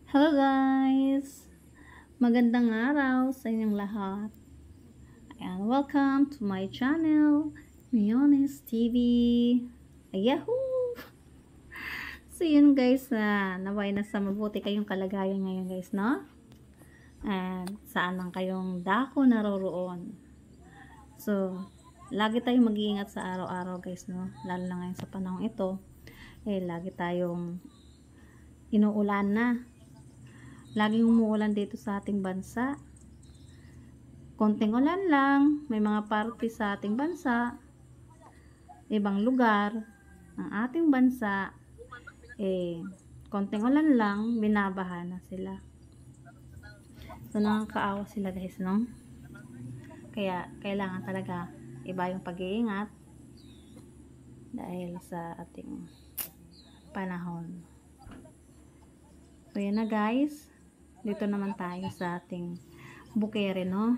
Hello guys! Magandang araw sa inyong lahat. And welcome to my channel, Miones TV. Yahoo! So yun guys, naway na sa mabuti kayong kalagayan ngayon guys, no? And saan lang kayong dako naroroon. So, lagi tayong mag-iingat sa araw-araw guys, no? Lalo na ngayon sa panahong ito, lagi tayong inuulan na. Laging umuulan dito sa ating bansa. Konting ulan lang, may mga party sa ating bansa, ibang lugar ng ating bansa, konting ulan lang, binabaha na sila. So, nakakaawa sila guys, no? Kaya, kailangan talaga iba yung pag-iingat dahil sa ating panahon. So, yan na guys. Dito naman tayo sa ating bukere, no?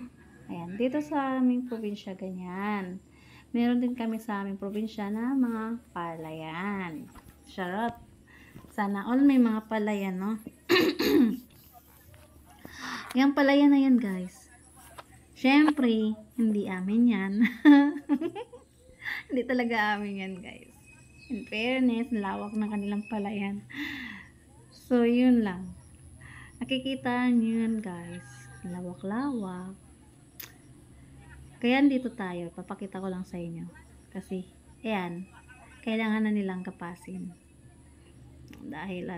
Ayan, dito sa aming probinsya, ganyan. Meron din kami sa aming probinsya na mga palayan. Charot. Sana all may mga palayan, no? Yung palayan na yan, guys. Syempre, hindi amin yan. Hindi talaga amin yan, guys. In fairness, lawak ng kanilang palayan. So, yun lang. Nakikita nyo yan guys, lawak-lawak. Kaya dito tayo, papakita ko lang sa inyo. Kasi, ayan, kailangan na nilang kapasin. Dahil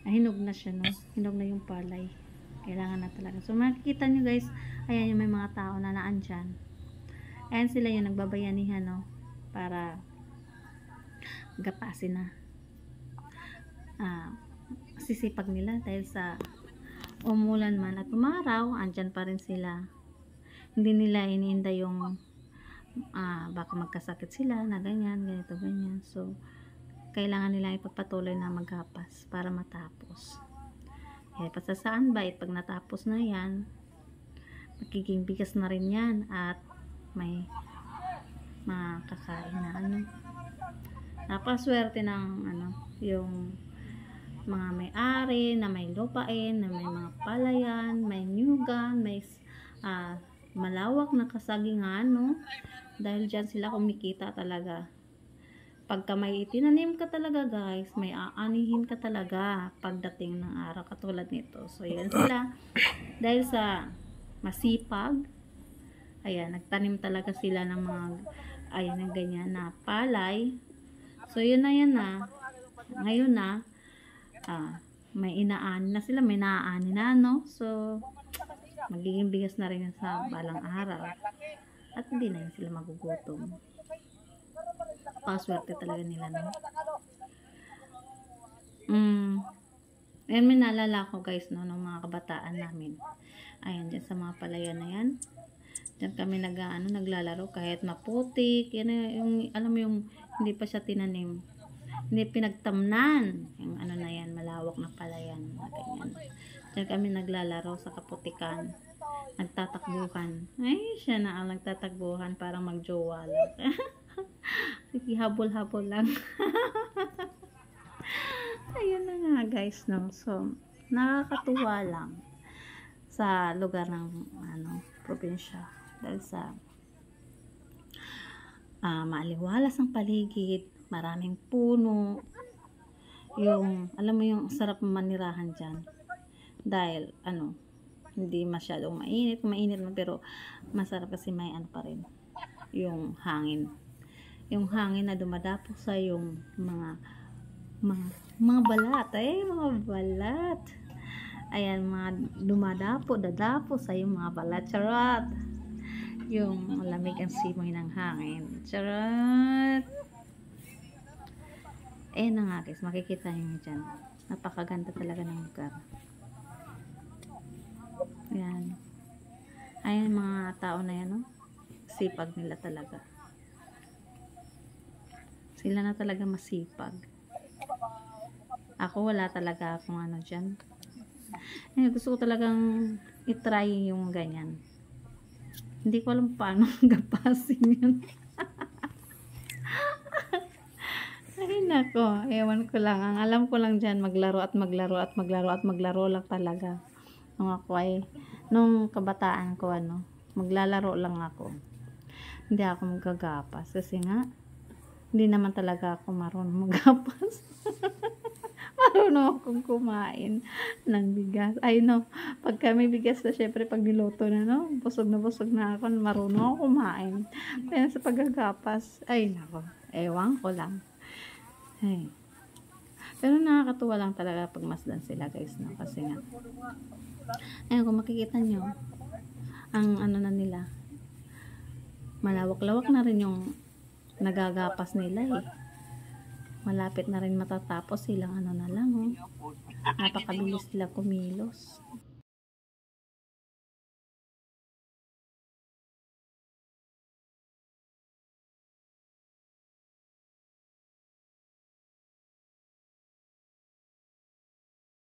hinog na siya, no? Hinog na yung palay. Kailangan na talaga. So, makikita nyo guys, ayan yung may mga tao na naandyan. Ayan sila yung nagbabayanihan, no? Para gapasin na. Sisipag nila dahil sa umulan man at umaraw, andyan pa rin sila. Hindi nila iniinda yung baka magkasakit sila na ganyan, ganito, ganyan. So, kailangan nila ipagpatuloy na maghapas para matapos. Pasasaan ba? Pag natapos na yan, magiging bigas na rin yan at may makakain na napaswerte ng yung mga may-ari na may lupain, na may mga palayan, may nyugan, may malawak na kasagingan, no? Dahil dyan sila kumikita talaga. Pagka may itinanim ka talaga guys, may aanihin ka talaga pagdating ng araw katulad nito. So yan sila, dahil sa masipag, ayan, nagtanim talaga sila ng mga ayan ng ganyan na palay. So yun na yan na, ngayon na may inaani na sila, may naaani na, no? So, magiging bigas na rin sa balang araw. At hindi na yun sila magugutom. Paswerte talaga nila, no? Ayan, may naalala ko guys, no, ng mga kabataan namin. Ayan, dyan sa mga palayan na yan. Dyan kami naglalaro kahit maputik. Yan yung, alam mo yung, hindi pa siya tinanim. Hindi pinagtamnan yung na yan, malawak na palayan na ganyan. Diyan kami naglalaro sa kaputikan, nagtatakbuhan. Ay, siya na ang nagtatakbuhan parang magjowa lang. Sige, habol-habol lang. Ayun na nga guys, no? So, nakakatuwa lang sa lugar ng probinsya dahil sa maaliwalas ang paligid, maraming puno, yung alam mo yung sarap manirahan dyan dahil hindi masyadong mainit man, pero masarap kasi may pa rin yung hangin na dumadapo sa yung mga balat, mga balat, ayan, mga dadapo sa yung mga balat, charot, yung lamig ang simoy ng hangin, charot. Na nga guys, makikita nyo dyan, napakaganda talaga ng lugar. Ayan, ayan mga tao na yan, no? Sipag nila talaga, sila na talaga masipag. Ako wala talaga akong dyan. Gusto ko talagang itry yung ganyan. Hindi ko alam paano gapasin yun. Ay nako, ewan ko lang. Ang alam ko lang diyan maglaro at maglaro at maglaro at maglaro lang talaga. Nung kabataan ko maglalaro lang ako. Hindi ako magagapas kasi nga hindi naman talaga ako marunong magapas. Marunong akong kumain ng bigas. Ay no, pagka may bigas na syempre pag niluto na busog na ako, marunong ako kumain. Pero sa paggagapas, ay nako, ewan ko lang. Ay. Pero nakakatuwa lang talaga pag masdan sila guys, no? Kasi nga, ayun kung makikita nyo, ang na nila, malawak-lawak na rin yung nagagapas nila eh. Malapit na rin matatapos silang na lang oh. Napakabilis sila kumilos.